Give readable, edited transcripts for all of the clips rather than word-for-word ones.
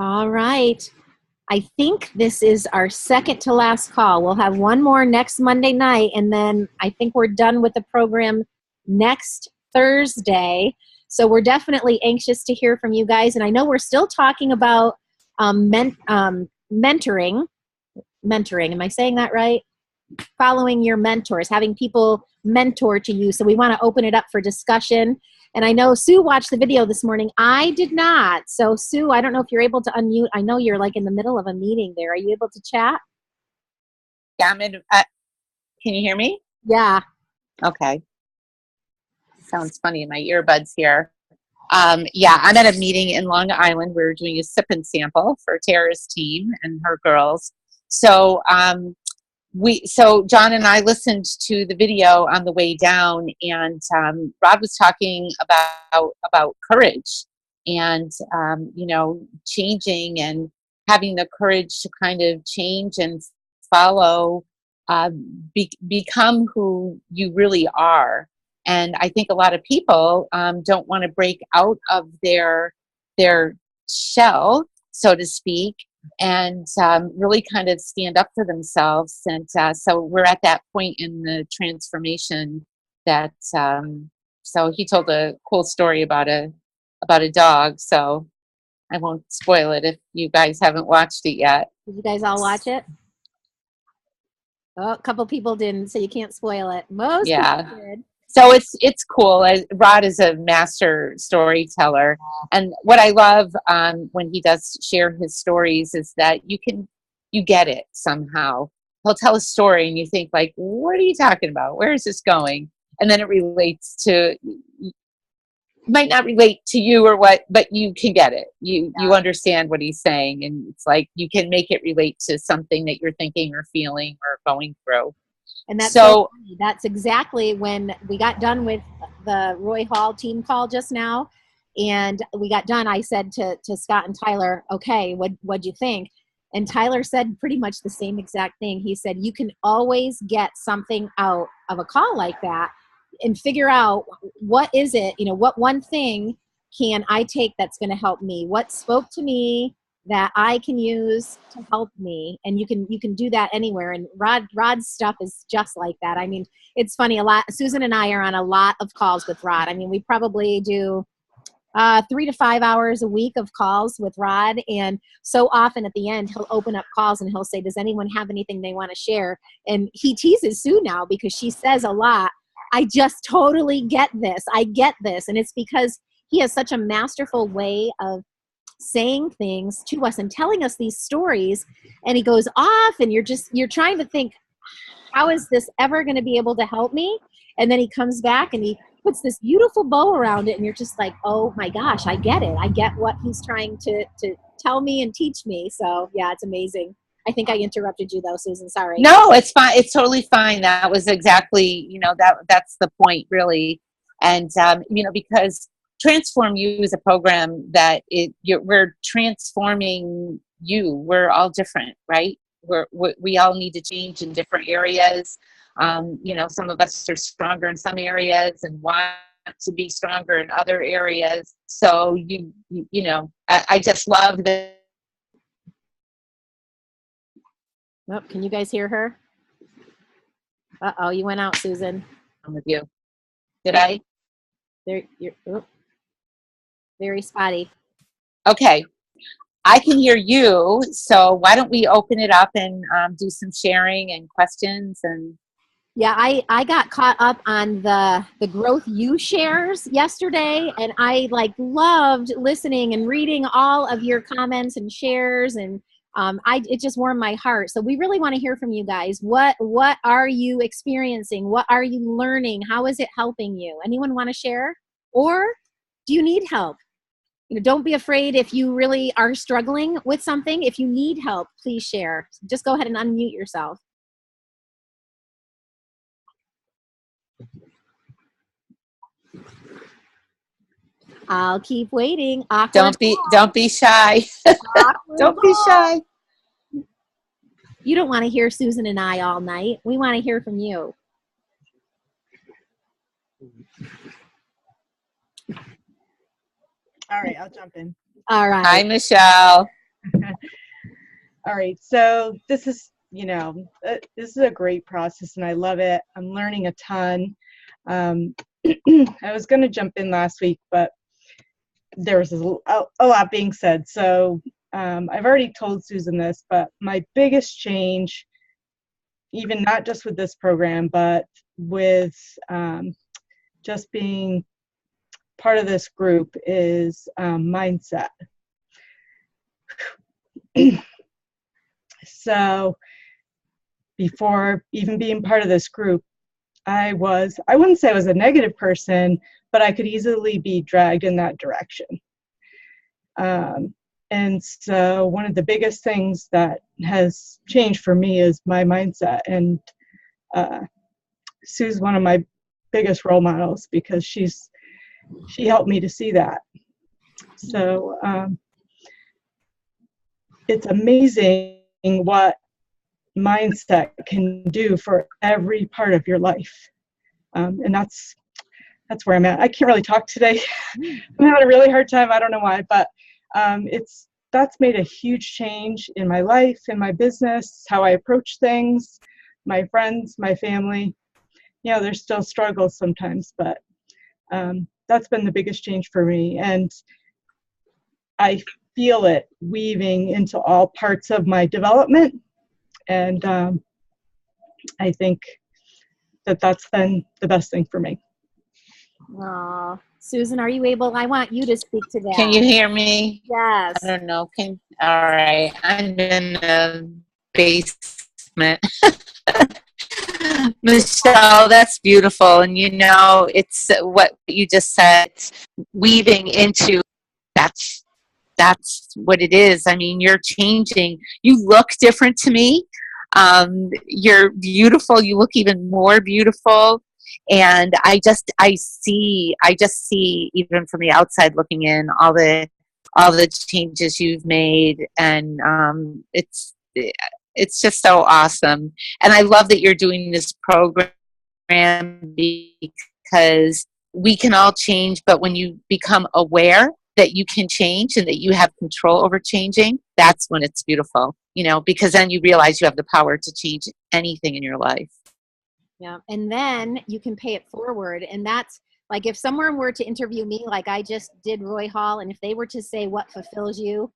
All right. I think this is our second to last call. We'll have one more next Monday night, and then I think we're done with the program next Thursday. So we're definitely anxious to hear from you guys. And I know we're still talking about mentoring. Mentoring. Am I saying that right? Following your mentors, having people mentor to you. So we want to open it up for discussion. And I know Sue watched the video this morning. I did not. So Sue, I don't know if you're able to unmute. I know you're like in the middle of a meeting there. Are you able to chat? Yeah, I'm in. Can you hear me? Yeah. Okay. Sounds funny in my earbuds here. Yeah, I'm at a meeting in Long Island. We're doing a sip and sample for Tara's team and her girls. So so John and I listened to the video on the way down, and Rod was talking about courage and changing and having the courage to kind of change and follow, become who you really are. And I think a lot of people don't want to break out of their shell, so to speak, and really kind of stand up for themselves. And so we're at that point in the transformation that. So he told a cool story about a dog. So I won't spoil it if you guys haven't watched it yet. Did you guys all watch it? Oh, a couple people didn't, so you can't spoil it. Most people did. So it's cool. Rod is a master storyteller, and what I love when he does share his stories is that you get it somehow. He'll tell a story, and you think like, "What are you talking about? Where is this going?" And then it relates to, might not relate to you or what, but you can get it. You understand what he's saying, and it's like you can make it relate to something that you're thinking or feeling or going through. And that's so funny. That's exactly when we got done with the Roy Hall team call just now, and we got done. I said to Scott and Tyler, "Okay, what'd you think?" And Tyler said pretty much the same exact thing. He said, "You can always get something out of a call like that, and figure out what is it. What one thing can I take that's going to help me? What spoke to me that I can use to help me?" And you can do that anywhere. And Rod's stuff is just like that. I mean, it's funny a lot. Susan and I are on a lot of calls with Rod. I mean, we probably do 3 to 5 hours a week of calls with Rod. And so often at the end, he'll open up calls and he'll say, "Does anyone have anything they want to share?" And he teases Sue now because she says a lot, "I just totally get this. I get this." And it's because he has such a masterful way of saying things to us and telling us these stories, and he goes off and you're trying to think, how is this ever going to be able to help me? And then he comes back and he puts this beautiful bow around it, and you're just like, oh my gosh, I get it. I get what he's trying to tell me and teach me. So yeah, it's amazing. I think I interrupted you though, Susan. Sorry. No, it's fine. It's totally fine. That was exactly, that's the point really. And, because Transform You is a program that we're transforming you. We're all different, right? We all need to change in different areas. Some of us are stronger in some areas and want to be stronger in other areas. So I just love that. Oh, can you guys hear her? Uh-oh, you went out, Susan. I'm with you. Did I? There, you're very spotty. Okay. I can hear you. So why don't we open it up and do some sharing and questions and. Yeah, I got caught up on the Growth You shares yesterday, and I loved listening and reading all of your comments and shares, and it just warmed my heart. So we really want to hear from you guys. What are you experiencing? What are you learning? How is it helping you? Anyone want to share? Or do you need help? Don't be afraid if you really are struggling with something. If you need help, please share. Just go ahead and unmute yourself. I'll keep waiting. Don't be shy. Don't be shy. You don't want to hear Susan and I all night. We want to hear from you. All right, I'll jump in. All right. Hi, Michelle. All right. So this is, this is a great process and I love it. I'm learning a ton. I was going to jump in last week, but there was a lot being said. So I've already told Susan this, but my biggest change, even not just with this program, but with just being part of this group, is mindset. So before even being part of this group, I wouldn't say I was a negative person, but I could easily be dragged in that direction. And so one of the biggest things that has changed for me is my mindset. And Sue's one of my biggest role models because she helped me to see that. So it's amazing what mindset can do for every part of your life. And that's where I'm at. I can't really talk today. I'm having a really hard time. I don't know why, but that's made a huge change in my life, in my business, how I approach things, my friends, my family. There's still struggles sometimes, but that's been the biggest change for me. And I feel it weaving into all parts of my development. And I think that's been the best thing for me. Aw. Susan, are you able? I want you to speak to that. Can you hear me? Yes. I don't know. All right. I'm in the basement. Michelle, that's beautiful. And it's what you just said, weaving into, that's what it is. I mean, you're changing. You look different to me. You're beautiful. You look even more beautiful. And I just see even from the outside looking in all the changes you've made, and it's just so awesome. And I love that you're doing this program because we can all change, but when you become aware that you can change and that you have control over changing, that's when it's beautiful, because then you realize you have the power to change anything in your life. Yeah. And then you can pay it forward. And that's like, if someone were to interview me, like I just did Roy Hall, and if they were to say what fulfills you,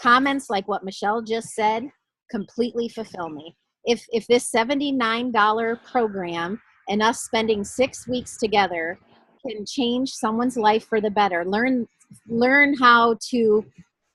comments like what Michelle just said completely fulfill me. If this $79 program and us spending 6 weeks together can change someone's life for the better, learn how to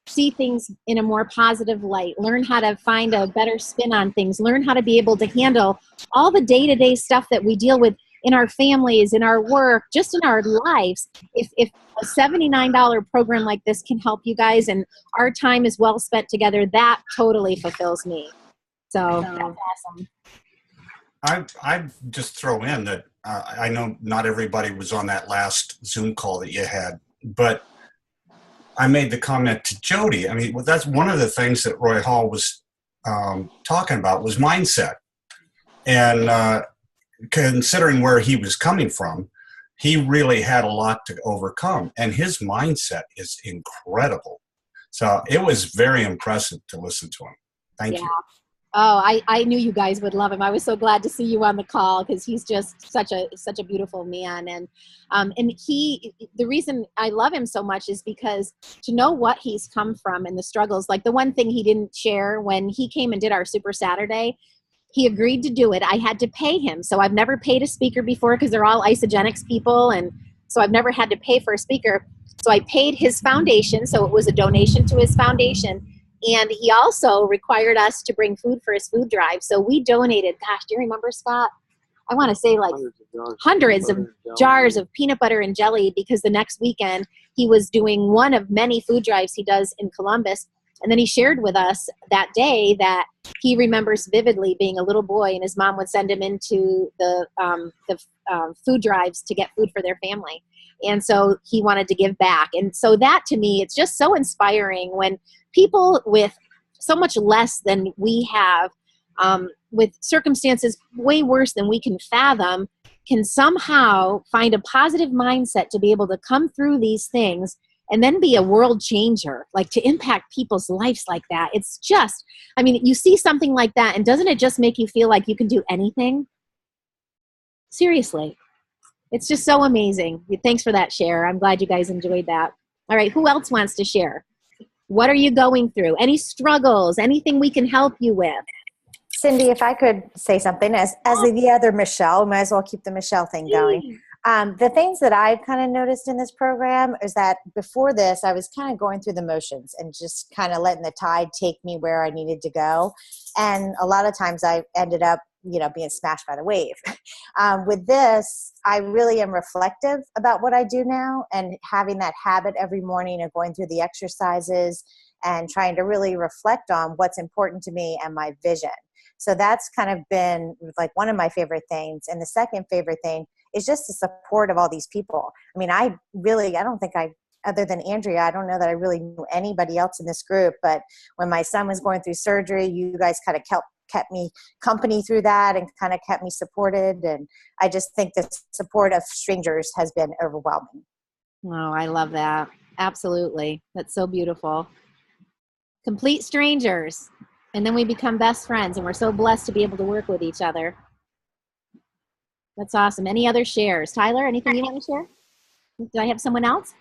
see things in a more positive light, learn how to find a better spin on things, learn how to be able to handle all the day-to-day stuff that we deal with in our families, in our work, just in our lives. If a $79 program like this can help you guys and our time is well spent together, that totally fulfills me. So that's awesome. I'd just throw in that I know not everybody was on that last Zoom call that you had, but I made the comment to Jody. I mean, that's one of the things that Roy Hall was talking about was mindset. And considering where he was coming from, he really had a lot to overcome. And his mindset is incredible. So it was very impressive to listen to him. Thank you. Oh, I knew you guys would love him. I was so glad to see you on the call because he's just such a beautiful man. And the reason I love him so much is because to know what he's come from and the struggles, like the one thing he didn't share when he came and did our Super Saturday, he agreed to do it. I had to pay him. So I've never paid a speaker before because they're all Isagenix people. And so I've never had to pay for a speaker. So I paid his foundation. So it was a donation to his foundation. And he also required us to bring food for his food drive. So we donated, gosh, do you remember, Scott? I want to say like hundreds of jars of peanut butter and jelly because the next weekend he was doing one of many food drives he does in Columbus. And then he shared with us that day that he remembers vividly being a little boy and his mom would send him into the food drives to get food for their family. And so he wanted to give back. And so that to me, it's just so inspiring when people with so much less than we have, with circumstances way worse than we can fathom, can somehow find a positive mindset to be able to come through these things and then be a world changer, like to impact people's lives like that. It's just, I mean, you see something like that, and doesn't it just make you feel like you can do anything? Seriously. It's just so amazing. Thanks for that share. I'm glad you guys enjoyed that. All right, who else wants to share? What are you going through? Any struggles? Anything we can help you with? Cindy, if I could say something, as the other Michelle, might as well keep the Michelle thing going. The things that I've kind of noticed in this program is that before this, I was kind of going through the motions and just kind of letting the tide take me where I needed to go. And a lot of times I ended up, being smashed by the wave. With this, I really am reflective about what I do now, and having that habit every morning of going through the exercises and trying to really reflect on what's important to me and my vision. So that's kind of been like one of my favorite things. And the second favorite thing is just the support of all these people. I mean, I don't think other than Andrea, I don't know that I really knew anybody else in this group. But when my son was going through surgery, you guys kind of kept me company through that and kind of kept me supported. And I just think the support of strangers has been overwhelming. Oh, I love that. Absolutely. That's so beautiful. Complete strangers. And then we become best friends, and we're so blessed to be able to work with each other. That's awesome. Any other shares? Tyler, anything you want to share? Do I have someone else?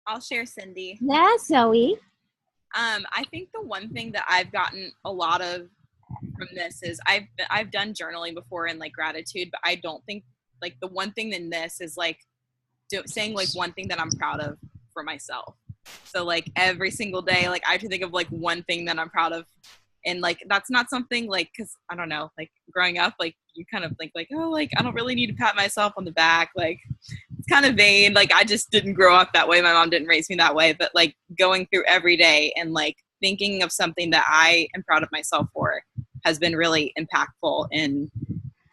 I'll share, Cindy. Yeah, Zoe. I think the one thing that I've gotten a lot of from this is I've done journaling before and like gratitude, but I don't think like the one thing in this is like saying like one thing that I'm proud of for myself. So like every single day, like I have to think of like one thing that I'm proud of. And like, that's not something like, cause I don't know, like growing up, like you kind of think like, oh, like I don't really need to pat myself on the back. Like it's kind of vain. Like I just didn't grow up that way. My mom didn't raise me that way, but like going through every day and like thinking of something that I am proud of myself for has been really impactful. And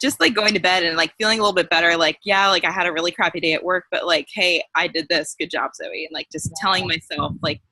just like going to bed and like feeling a little bit better. Like, yeah, like I had a really crappy day at work, but like, hey, I did this. Good job, Zoe. And like just telling myself like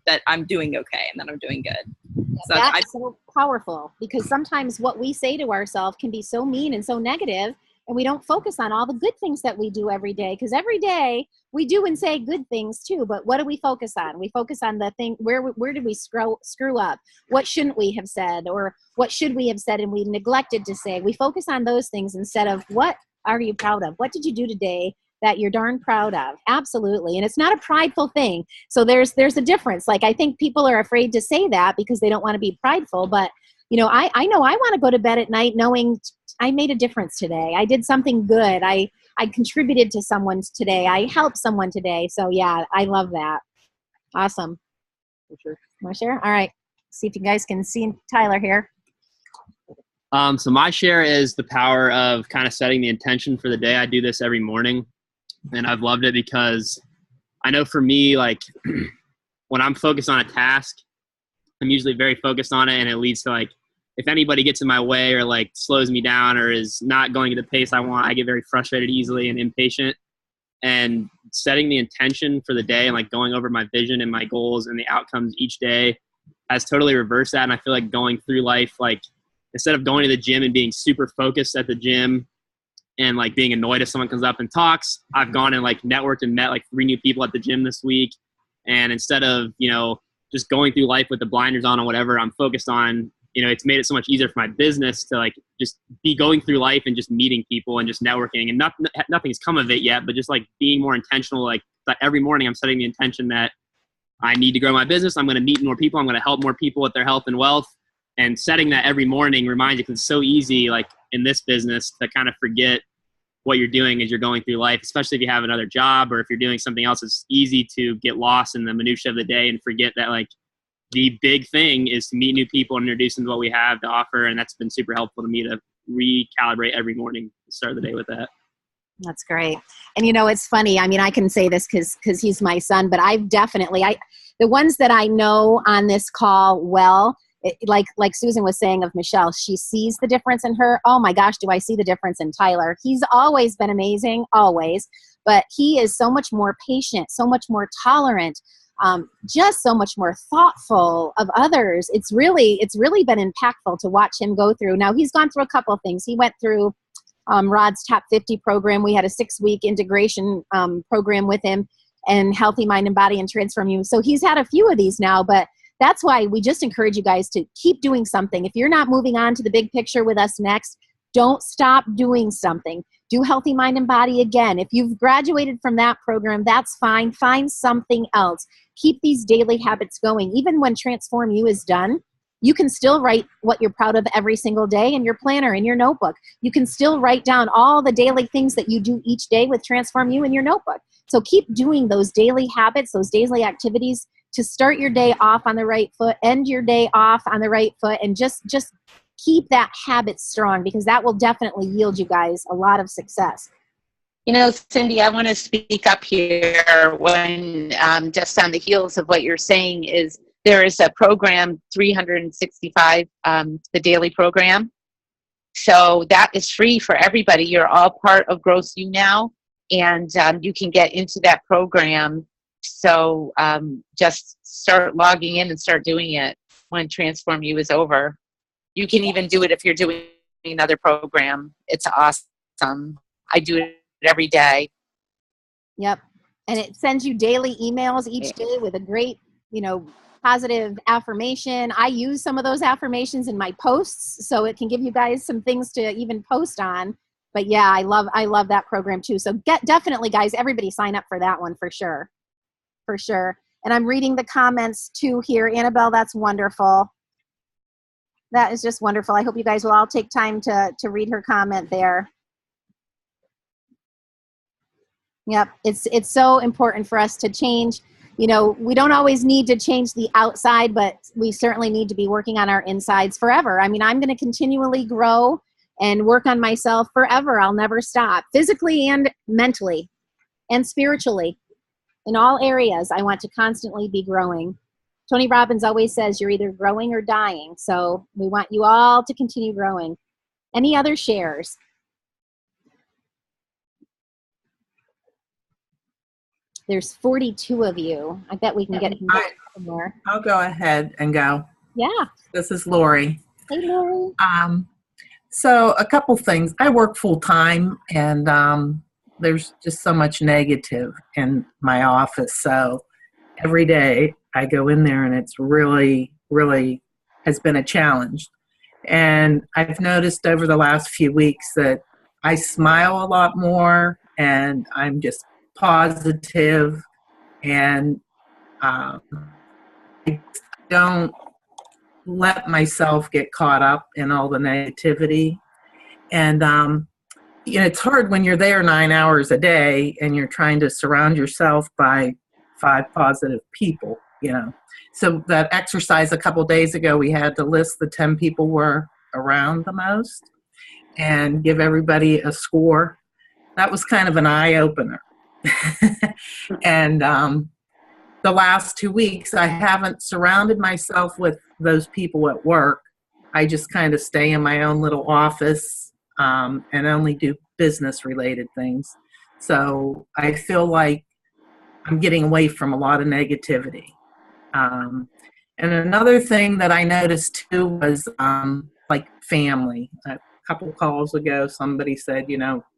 that I'm doing okay and that I'm doing good. So that's so powerful, because sometimes what we say to ourselves can be so mean and so negative, and we don't focus on all the good things that we do every day, because every day we do and say good things too, but what do we focus on? We focus on the thing, where did we screw up? What shouldn't we have said? Or what should we have said and we neglected to say? We focus on those things instead of what are you proud of? What did you do today that you're darn proud of? Absolutely. And it's not a prideful thing. So there's a difference. Like, I think people are afraid to say that because they don't want to be prideful. But, I know I want to go to bed at night knowing I made a difference today. I did something good. I contributed to someone today. I helped someone today. So yeah, I love that. Awesome. For sure. Want to share? All right. See if you guys can see Tyler here. So my share is the power of kind of setting the intention for the day. I do this every morning, and I've loved it because I know for me, like when I'm focused on a task, I'm usually very focused on it, and it leads to like, if anybody gets in my way or like slows me down or is not going at the pace I want, I get very frustrated easily and impatient. And setting the intention for the day and like going over my vision and my goals and the outcomes each day has totally reversed that. And I feel like going through life, like instead of going to the gym and being super focused at the gym and like being annoyed if someone comes up and talks, I've gone and like networked and met like 3 new people at the gym this week. And instead of, just going through life with the blinders on or whatever, I'm focused on, it's made it so much easier for my business to like just be going through life and just meeting people and just networking, and nothing's come of it yet, but just like being more intentional. Like every morning I'm setting the intention that I need to grow my business. I'm going to meet more people. I'm going to help more people with their health and wealth. And setting that every morning reminds you, because it's so easy, like in this business, to kind of forget what you're doing as you're going through life, especially if you have another job or if you're doing something else. It's easy to get lost in the minutia of the day and forget that like the big thing is to meet new people and introduce them to what we have to offer. And that's been super helpful to me to recalibrate every morning, start the day with that. That's great. And it's funny. I mean, I can say this because he's my son, but I've definitely, the ones that I know on this call well, like Susan was saying of Michelle, she sees the difference in her. Oh my gosh, do I see the difference in Tyler? He's always been amazing, always, but he is so much more patient, so much more tolerant, just so much more thoughtful of others. It's really been impactful to watch him go through. Now he's gone through a couple of things. He went through Rod's Top 50 program. We had a 6-week integration program with him. and Healthy Mind and Body and Transform You. So he's had a few of these now, but that's why we just encourage you guys to keep doing something. If you're not moving on to the big picture with us next, don't stop doing something. Do Healthy Mind and Body again. If you've graduated from that program, that's fine. Find something else. Keep these daily habits going. Even when Transform You is done, you can still write what you're proud of every single day in your planner, in your notebook. You can still write down all the daily things that you do each day with Transform You in your notebook. So keep doing those daily habits, those daily activities to start your day off on the right foot, end your day off on the right foot, and just keep that habit strong, because that will definitely yield you guys a lot of success. You know, Cindy, I want to speak up here when just on the heels of what you're saying is there is a program, 365, the daily program. So that is free for everybody. You're all part of Growth You now, and you can get into that program. So just start logging in and start doing it when Transform You is over. You can even do it if you're doing another program. It's awesome. I do it every day. Yep. And it sends you daily emails each day with a great, positive affirmation. I use some of those affirmations in my posts, so it can give you guys some things to even post on. But yeah, I love that program too. So definitely, guys, everybody sign up for that one for sure. For sure. And I'm reading the comments too here. Annabelle, that's wonderful. That is just wonderful. I hope you guys will all take time to read her comment there. Yep. It's so important for us to change. We don't always need to change the outside, but we certainly need to be working on our insides forever. I mean, I'm going to continually grow and work on myself forever. I'll never stop, physically and mentally and spiritually. In all areas, I want to constantly be growing. Tony Robbins always says you're either growing or dying. So we want you all to continue growing. Any other shares? There's 42 of you. I bet we can get more. I'll go ahead and go. Yeah. This is Lori. Hey, Lori. So a couple things. I work full time, and there's just so much negative in my office. So every day I go in there, and it's really, really has been a challenge. And I've noticed over the last few weeks that I smile a lot more, and I'm just positive, and I don't let myself get caught up in all the negativity. And it's hard when you're there 9 hours a day and you're trying to surround yourself by 5 positive people. So that exercise a couple days ago, we had to list the 10 people we're around the most and give everybody a score. That was kind of an eye-opener. And the last 2 weeks, I haven't surrounded myself with those people at work. I just kind of stay in my own little office and only do business-related things. So I feel like I'm getting away from a lot of negativity. And another thing that I noticed too was like family. A couple calls ago, somebody said,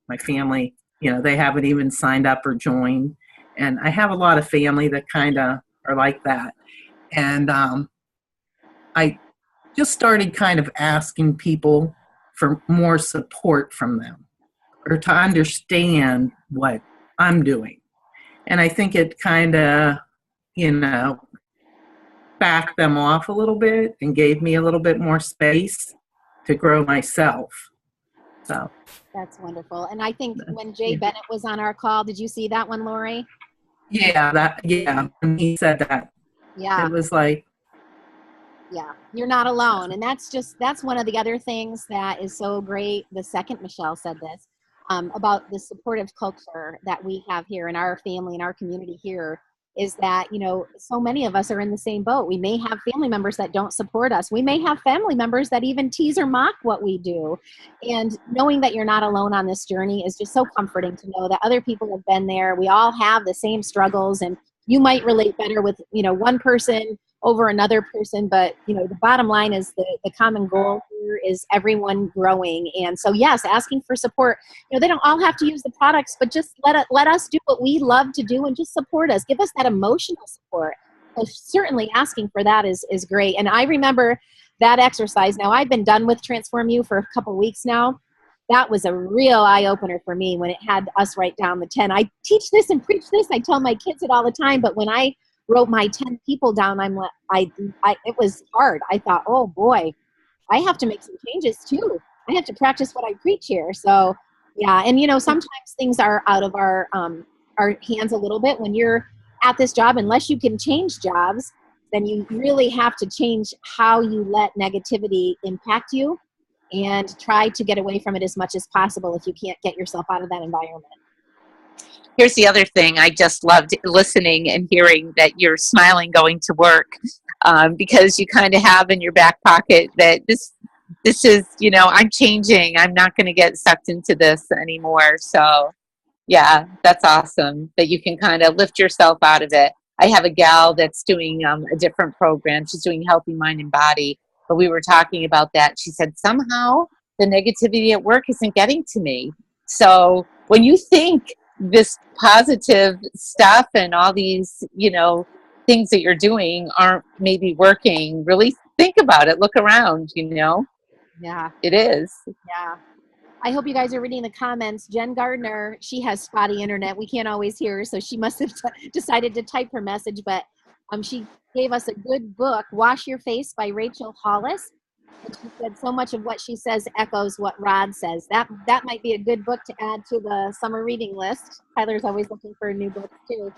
my family, they haven't even signed up or joined. And I have a lot of family that kind of are like that. And I just started kind of asking people for more support from them or to understand what I'm doing. And I think it kind of, backed them off a little bit and gave me a little bit more space to grow myself. So that's wonderful. And I think when Jay Bennett was on our call, did you see that one, Lori? Yeah, when he said that. Yeah. It was like, yeah, you're not alone. And that's one of the other things that is so great. The second Michelle said this about the supportive culture that we have here in our family, in our community here, is that, so many of us are in the same boat. We may have family members that don't support us. We may have family members that even tease or mock what we do. And knowing that you're not alone on this journey is just so comforting to know that other people have been there. We all have the same struggles, and you might relate better with, one person over another person, but the bottom line is the common goal here is everyone growing. And so yes, asking for support. They don't all have to use the products, but just let us do what we love to do and just support us. Give us that emotional support. So certainly asking for that is great. And I remember that exercise. Now I've been done with Transform You for a couple weeks now. That was a real eye-opener for me when it had us write down the 10. I teach this and preach this. I tell my kids it all the time, but when I wrote my 10 people down, it was hard. I thought, oh boy, I have to make some changes too. I have to practice what I preach here. So yeah, and sometimes things are out of our hands a little bit. When you're at this job, unless you can change jobs, then you really have to change how you let negativity impact you and try to get away from it as much as possible if you can't get yourself out of that environment. Here's the other thing. I just loved listening and hearing that you're smiling going to work, because you kind of have in your back pocket that this is, I'm changing. I'm not going to get sucked into this anymore. So yeah, that's awesome that you can kind of lift yourself out of it. I have a gal that's doing a different program. She's doing Healthy Mind and Body, but we were talking about that. She said, somehow the negativity at work isn't getting to me. So when you think this positive stuff and all these, things that you're doing aren't maybe working, really think about it. Look around, Yeah. It is. Yeah. I hope you guys are reading the comments. Jen Gardner, she has spotty internet. We can't always hear her, so she must have decided to type her message, but she gave us a good book, Wash Your Face by Rachel Hollis. And she said so much of what she says echoes what Rod says. That might be a good book to add to the summer reading list. Tyler's always looking for new books too.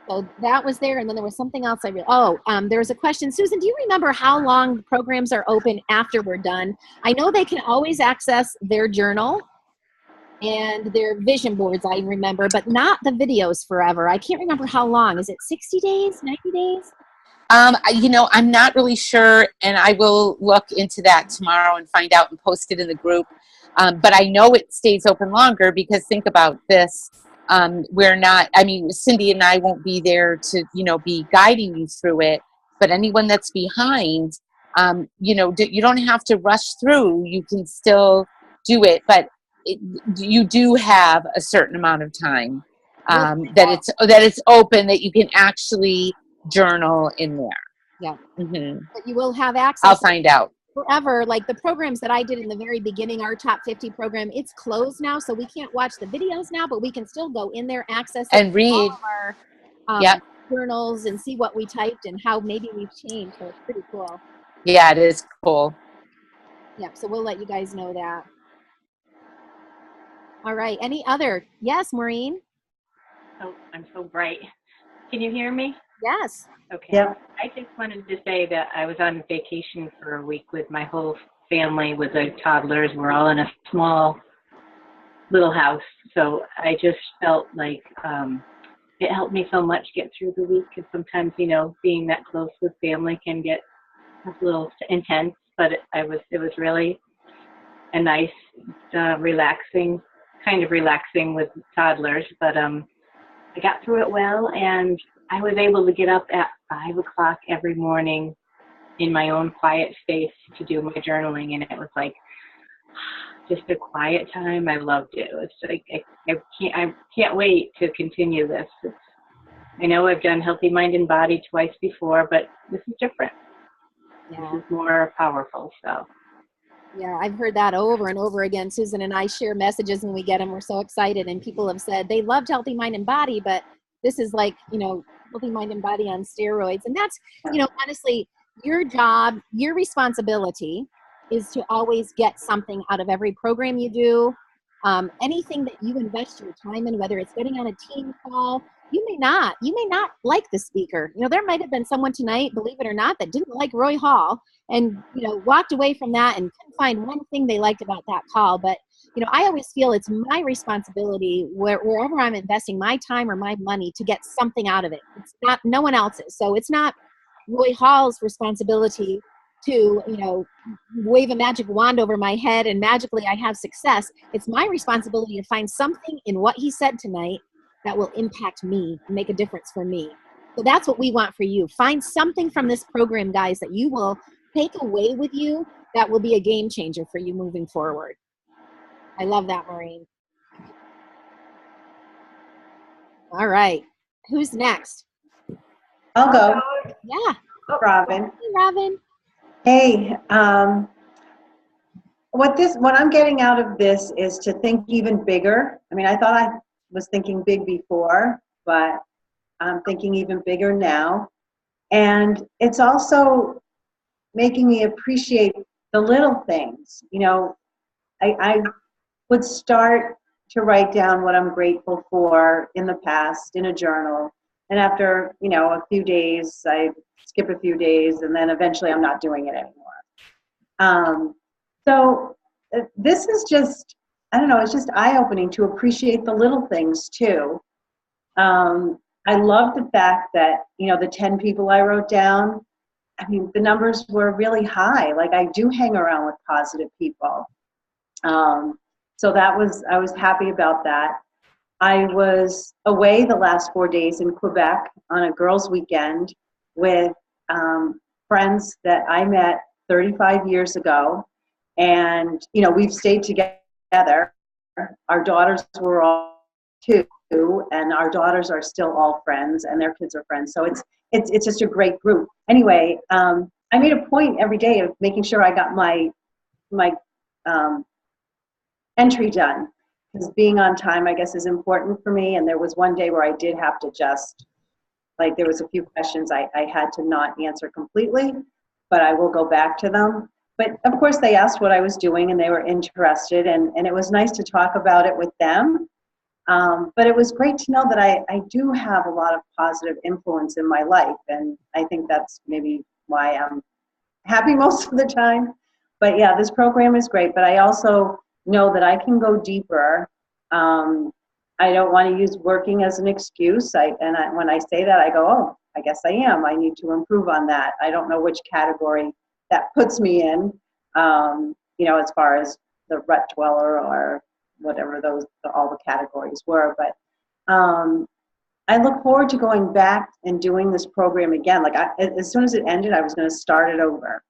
So that was there, and then there was something else there was a question. Susan, do you remember how long the programs are open after we're done? I know they can always access their journal and their vision boards, I remember, but not the videos forever. I can't remember how long. Is it 60 days, 90 days? I'm not really sure, and I will look into that tomorrow and find out and post it in the group. But I know it stays open longer because think about this. Cindy and I won't be there to, be guiding you through it, but anyone that's behind, you don't have to rush through. You can still do it, but you do have a certain amount of time that it's open, that you can actually journal in there. Yeah. Mm-hmm. But you will have access. I'll find out. Forever, like the programs that I did in the very beginning, our Top 50 program, it's closed now, so we can't watch the videos now, but we can still go in there, access and read all of our journals and see what we typed and how maybe we've changed. So it's pretty cool. Yeah, it is cool. Yeah, so we'll let you guys know that. All right, any other? Yes, Maureen? Oh, I'm so bright. Can you hear me? Yes. Okay. Yep. I just wanted to say that I was on vacation for a week with my whole family with the toddlers. We're all in a small little house. So I just felt like it helped me so much get through the week. Because sometimes, being that close with family can get a little intense. But it was really a nice, relaxing with toddlers. But I got through it well, and I was able to get up at 5 o'clock every morning in my own quiet space to do my journaling, and it was like just a quiet time. I loved it. It's like I can't wait to continue this. I know I've done Healthy Mind and Body twice before, but this is different. Yeah. This is more powerful. So. Yeah, I've heard that over and over again. Susan and I share messages when we get them. We're so excited, and people have said they loved Healthy Mind and Body, but this is like, Healthy Mind and Body on steroids. And that's, honestly, your job, your responsibility is to always get something out of every program you do. Anything that you invest your time in, whether it's getting on a team call, you may not like the speaker. There might have been someone tonight, believe it or not, that didn't like Roy Hall and, walked away from that and couldn't find one thing they liked about that call. But, I always feel it's my responsibility wherever I'm investing my time or my money to get something out of it. It's not no one else's. So it's not Roy Hall's responsibility to, wave a magic wand over my head and magically I have success. It's my responsibility to find something in what he said tonight that will impact me, make a difference for me. So that's what we want for you. Find something from this program, guys, that you will take away with you that will be a game changer for you moving forward. I love that, Maureen. All right. Who's next? I'll go. Yeah. Robin. Hey, Robin. Hey, what I'm getting out of this is to think even bigger. I mean, I thought I was thinking big before, but I'm thinking even bigger now. And it's also making me appreciate the little things. You know, I would start to write down what I'm grateful for in the past in a journal. And after, you know, a few days, I skip a few days, and then eventually I'm not doing it anymore. So this is just, I don't know, it's just eye-opening to appreciate the little things too. I love the fact that, you know, the 10 people I wrote down, I mean, the numbers were really high. Like, I do hang around with positive people. So I was happy about that. I was away the last 4 days in Quebec on a girls' weekend with friends that I met 35 years ago. And, you know, we've stayed together. Our daughters were all two, and our daughters are still all friends, and their kids are friends. So it's just a great group. Anyway, I made a point every day of making sure I got my entry done, because being on time, I guess, is important for me. And there was one day where I did have to just, like, there was a few questions I had to not answer completely, but I will go back to them. But of course they asked what I was doing, and they were interested, and it was nice to talk about it with them. But it was great to know that I do have a lot of positive influence in my life, and I think that's maybe why I'm happy most of the time. But yeah, this program is great, but I also know that I can go deeper. I don't want to use working as an excuse. When I say that, I go, oh, I guess I am. I need to improve on that. I don't know which category that puts me in, you know, as far as the rut dweller or whatever all the categories were. But I look forward to going back and doing this program again. Like, as soon as it ended, I was going to start it over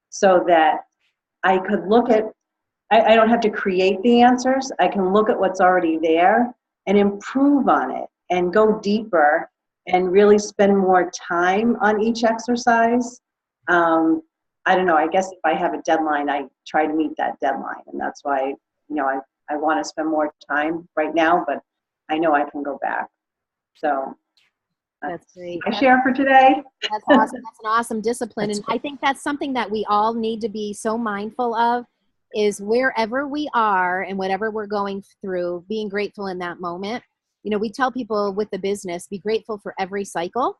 so that I could look at, I don't have to create the answers. I can look at what's already there and improve on it and go deeper and really spend more time on each exercise. I don't know, I guess if I have a deadline, I try to meet that deadline. And that's why, you know, I want to spend more time right now, but I know I can go back. So that's great. I share for today. That's awesome. That's an awesome discipline. And I think that's something that we all need to be so mindful of, is wherever we are and whatever we're going through, being grateful in that moment. You know, we tell people with the business, be grateful for every cycle,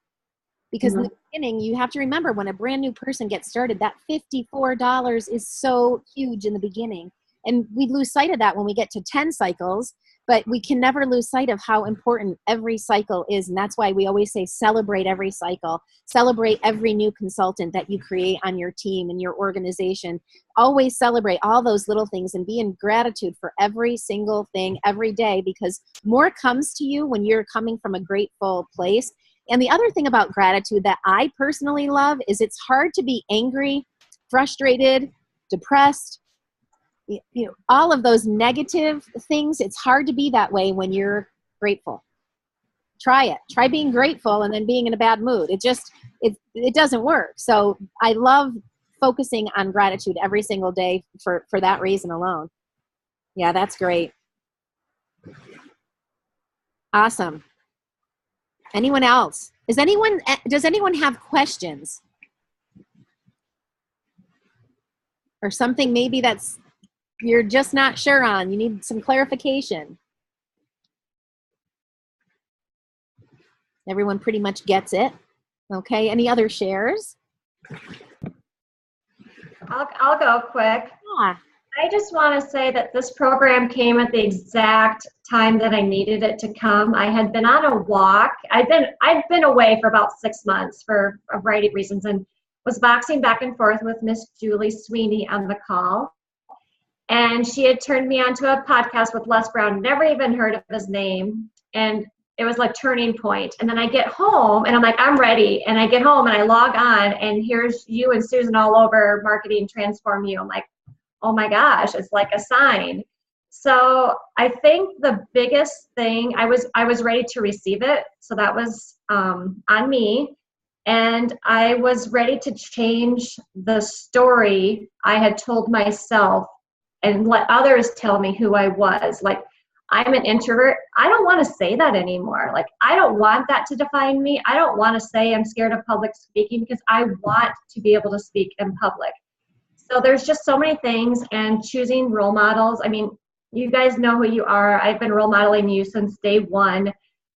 because in the beginning, you have to remember, when a brand new person gets started, that $54 is so huge in the beginning. And we lose sight of that when we get to 10 cycles, but we can never lose sight of how important every cycle is. And that's why we always say, celebrate every cycle, celebrate every new consultant that you create on your team and your organization. Always celebrate all those little things and be in gratitude for every single thing every day, because more comes to you when you're coming from a grateful place. And the other thing about gratitude that I personally love is it's hard to be angry, frustrated, depressed, you know, all of those negative things. It's hard to be that way when you're grateful. Try it. Try being grateful and then being in a bad mood. It doesn't work. So I love focusing on gratitude every single day for that reason alone. Yeah, that's great. Awesome. Anyone else? Does anyone have questions? Or something maybe that's you're just not sure on, you need some clarification? Everyone pretty much gets it. Okay, any other shares? I'll go quick. Yeah. I just want to say that this program came at the exact time that I needed it to come. I had been on a walk. I've been away for about 6 months for a variety of reasons, and was boxing back and forth with Miss Julie Sweeney on the call. And she had turned me onto a podcast with Les Brown, never even heard of his name. And it was like turning point. And then I get home and I'm like, I'm ready. And I get home and I log on and here's you and Susan all over Marketing Transform You. I'm like, oh my gosh, it's like a sign. So I think the biggest thing, I was ready to receive it. So that was on me. And I was ready to change the story I had told myself and let others tell me who I was. Like, I'm an introvert. I don't want to say that anymore. Like, I don't want that to define me. I don't want to say I'm scared of public speaking because I want to be able to speak in public. So there's just so many things, and choosing role models. I mean, you guys know who you are. I've been role modeling you since day one.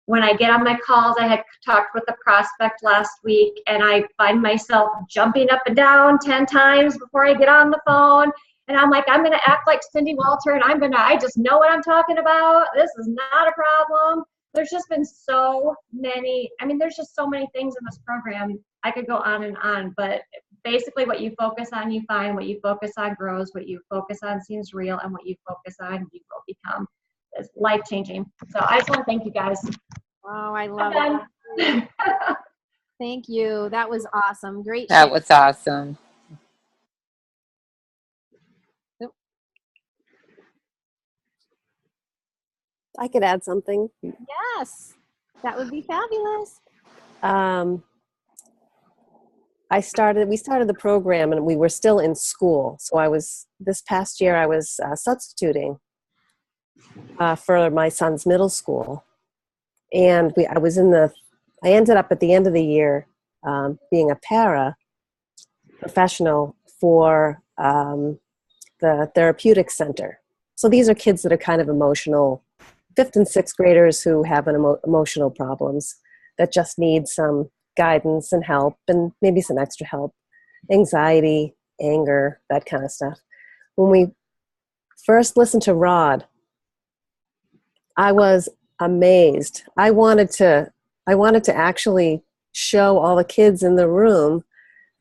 When I get on my calls, I had talked with a prospect last week, and I find myself jumping up and down 10 times before I get on the phone. And I'm like, I'm going to act like Cindy Walter, and I just know what I'm talking about. This is not a problem. There's just been so many, there's just so many things in this program. I could go on and on, but basically what you focus on, you find. What you focus on grows. What you focus on seems real, and what you focus on, you will become. It's life-changing. So I just want to thank you guys. Oh, I love it. Thank you. That was awesome. Great. That was awesome. I could add something. Yes, that would be fabulous. We started the program and we were still in school. So this past year I was substituting for my son's middle school. And I ended up at the end of the year being a para professional for the therapeutic center. So these are kids that are kind of emotional, 5th and 6th graders who have emotional problems that just need some guidance and help and maybe some extra help, anxiety, anger, that kind of stuff. When we first listened to Rod, I was amazed. I wanted to actually show all the kids in the room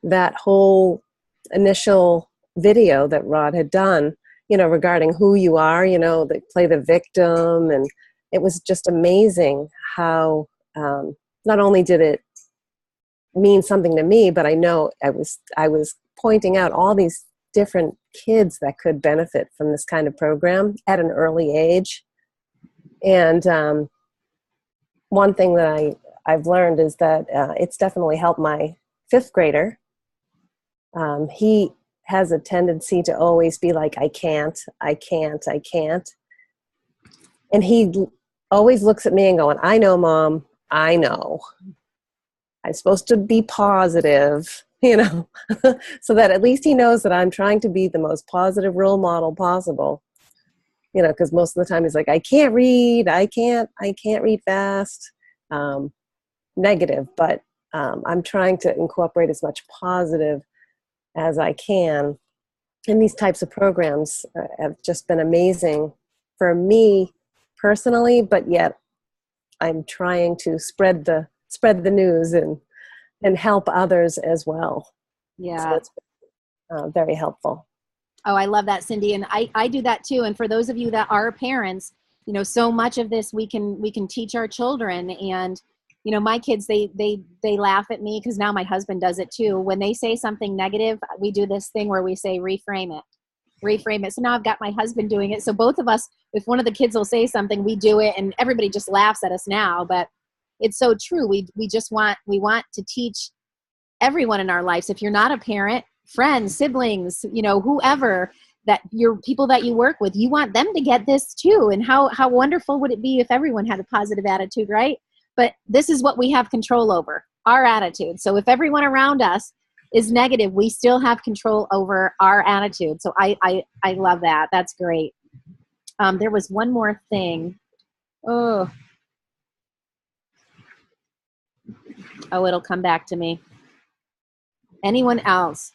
that whole initial video that Rod had done, regarding who you are, that play the victim. And it was just amazing how not only did it mean something to me, but I know I was pointing out all these different kids that could benefit from this kind of program at an early age. And one thing that I've learned is that it's definitely helped my 5th grader. He has a tendency to always be like, I can't. And he always looks at me and going, I know, Mom, I know. I'm supposed to be positive, so that at least he knows that I'm trying to be the most positive role model possible. Because most of the time he's like, I can't read read fast, negative, but I'm trying to incorporate as much positive as I can. And these types of programs have just been amazing for me personally, but yet I'm trying to spread the news and help others as well. Yeah. So it's been very helpful. Oh, I love that, Cindy. And I do that too. And for those of you that are parents, so much of this we can teach our children. And, my kids, they laugh at me because now my husband does it too. When they say something negative, we do this thing where we say, reframe it. So now I've got my husband doing it. So both of us, if one of the kids will say something, we do it, and everybody just laughs at us now. But it's so true. We want to teach everyone in our lives. If you're not a parent, friends, siblings, whoever, that your people that you work with, you want them to get this too. And how wonderful would it be if everyone had a positive attitude, right? But this is what we have control over, our attitude. So if everyone around us is negative, we still have control over our attitude. So I love that. That's great. There was one more thing. Oh, it'll come back to me. Anyone else?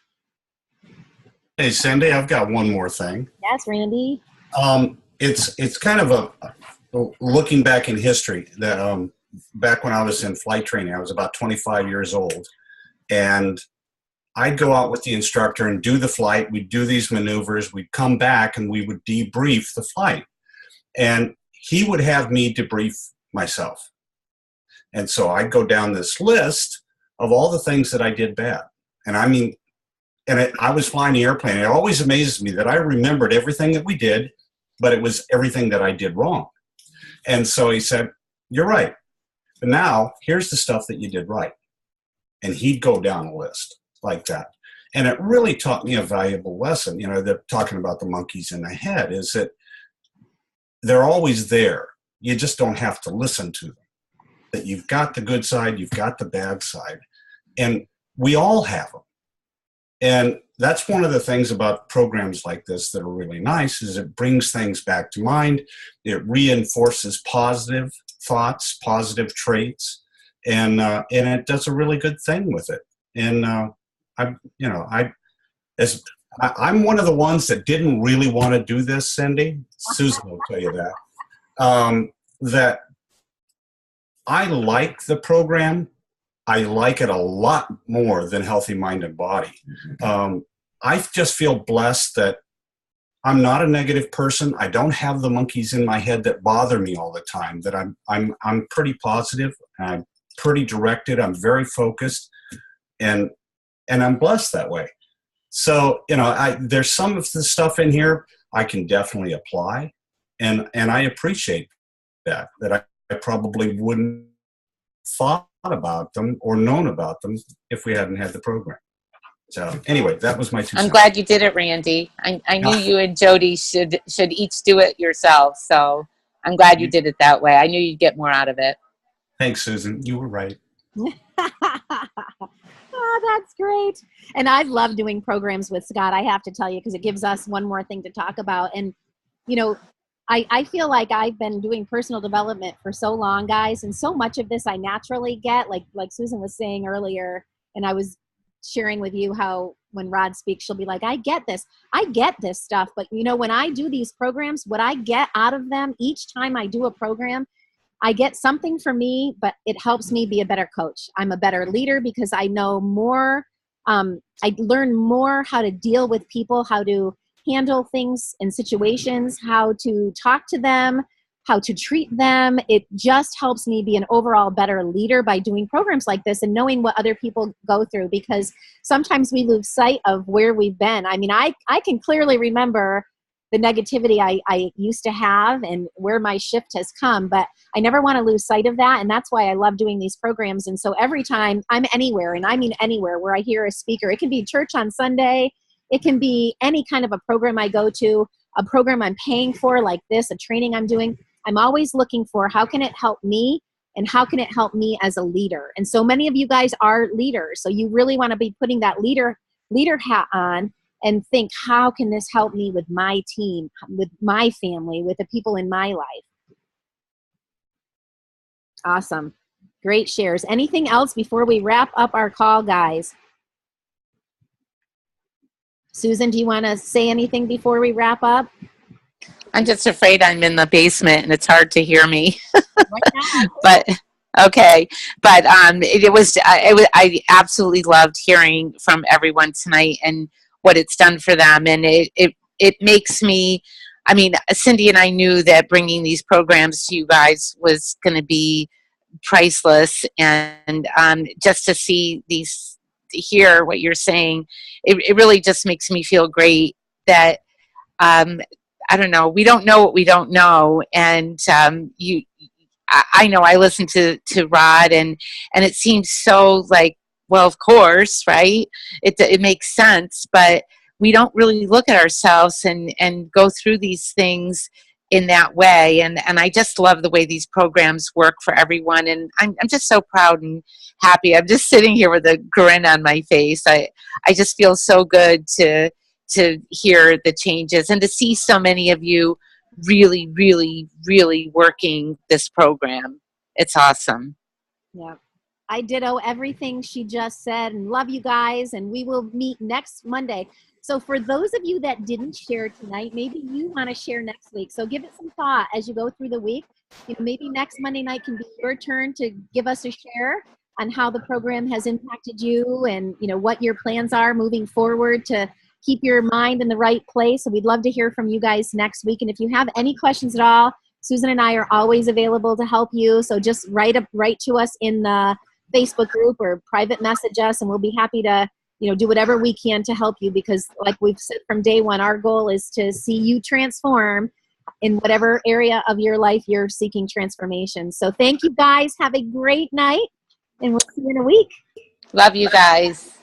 Hey, Cindy, I've got one more thing. Yes, Randy. It's kind of a looking back in history. That back when I was in flight training, I was about 25 years old, and I'd go out with the instructor and do the flight. We'd do these maneuvers. We'd come back and we would debrief the flight, and he would have me debrief myself. And so I'd go down this list of all the things that I did bad. And I mean, I was flying the airplane. It always amazes me that I remembered everything that we did, but it was everything that I did wrong. And so he said, you're right. But now here's the stuff that you did right. And he'd go down a list like that. And it really taught me a valuable lesson. You know, talking about the monkeys in the head is that they're always there. You just don't have to listen to them. That you've got the good side, you've got the bad side. And we all have them. And that's one of the things about programs like this that are really nice is it brings things back to mind. It reinforces positive thoughts, positive traits, and it does a really good thing with it. And I'm one of the ones that didn't really want to do this, Cindy. Susan will tell you that. That I like the program. I like it a lot more than Healthy Mind and Body. I just feel blessed that I'm not a negative person. I don't have the monkeys in my head that bother me all the time. That I'm pretty positive. I'm pretty directed. I'm very focused, and I'm blessed that way. So there's some of the stuff in here I can definitely apply, and I appreciate that I probably wouldn't thought about them or known about them if we hadn't had the program. So anyway, that was my 2 cents. I'm glad you did it, Randy. I knew you and Jody should each do it yourselves. So I'm glad you did it that way. I knew you'd get more out of it. Thanks, Susan. You were right. Oh, that's great. And I love doing programs with Scott, I have to tell you, because it gives us one more thing to talk about. And, I feel like I've been doing personal development for so long, guys, and so much of this I naturally get, like Susan was saying earlier, and I was sharing with you how when Rod speaks, she'll be like, I get this stuff. But, when I do these programs, what I get out of them each time I do a program, I get something for me, but it helps me be a better coach. I'm a better leader because I know more. I learn more how to deal with people, how to handle things in situations, how to talk to them, how to treat them. It just helps me be an overall better leader by doing programs like this and knowing what other people go through, because sometimes we lose sight of where we've been. I mean, I can clearly remember the negativity I used to have and where my shift has come, but I never want to lose sight of that. And that's why I love doing these programs. And so every time I'm anywhere, and I mean anywhere where I hear a speaker, it can be church on Sunday, it can be any kind of a program I go to, a program I'm paying for like this, a training I'm doing, I'm always looking for how can it help me and how can it help me as a leader. And so many of you guys are leaders. So you really want to be putting that leader hat on and think, how can this help me with my team, with my family, with the people in my life? Awesome. Great shares. Anything else before we wrap up our call, guys? Susan, do you want to say anything before we wrap up? I'm just afraid I'm in the basement and it's hard to hear me. But okay. But I absolutely loved hearing from everyone tonight and what it's done for them. And it makes me, I mean, Cindy and I knew that bringing these programs to you guys was going to be priceless. And just to see these, to hear what you're saying, it really just makes me feel great that, I don't know, we don't know what we don't know. And I know I listened to Rod and it seems so like, well, of course, right? It makes sense, but we don't really look at ourselves and go through these things in that way. And I just love the way these programs work for everyone. And I'm just so proud and happy. I'm just sitting here with a grin on my face. I just feel so good to hear the changes and to see so many of you really, really, really working this program. It's awesome. Yeah. I ditto everything she just said and love you guys, and we will meet next Monday. So for those of you that didn't share tonight, maybe you want to share next week. So give it some thought as you go through the week. Maybe next Monday night can be your turn to give us a share on how the program has impacted you and what your plans are moving forward to keep your mind in the right place. So we'd love to hear from you guys next week. And if you have any questions at all, Susan and I are always available to help you. So just write to us in the Facebook group or private message us, and we'll be happy to, do whatever we can to help you, because like we've said from day one, our goal is to see you transform in whatever area of your life you're seeking transformation. So thank you guys. Have a great night, and we'll see you in a week. Love you guys.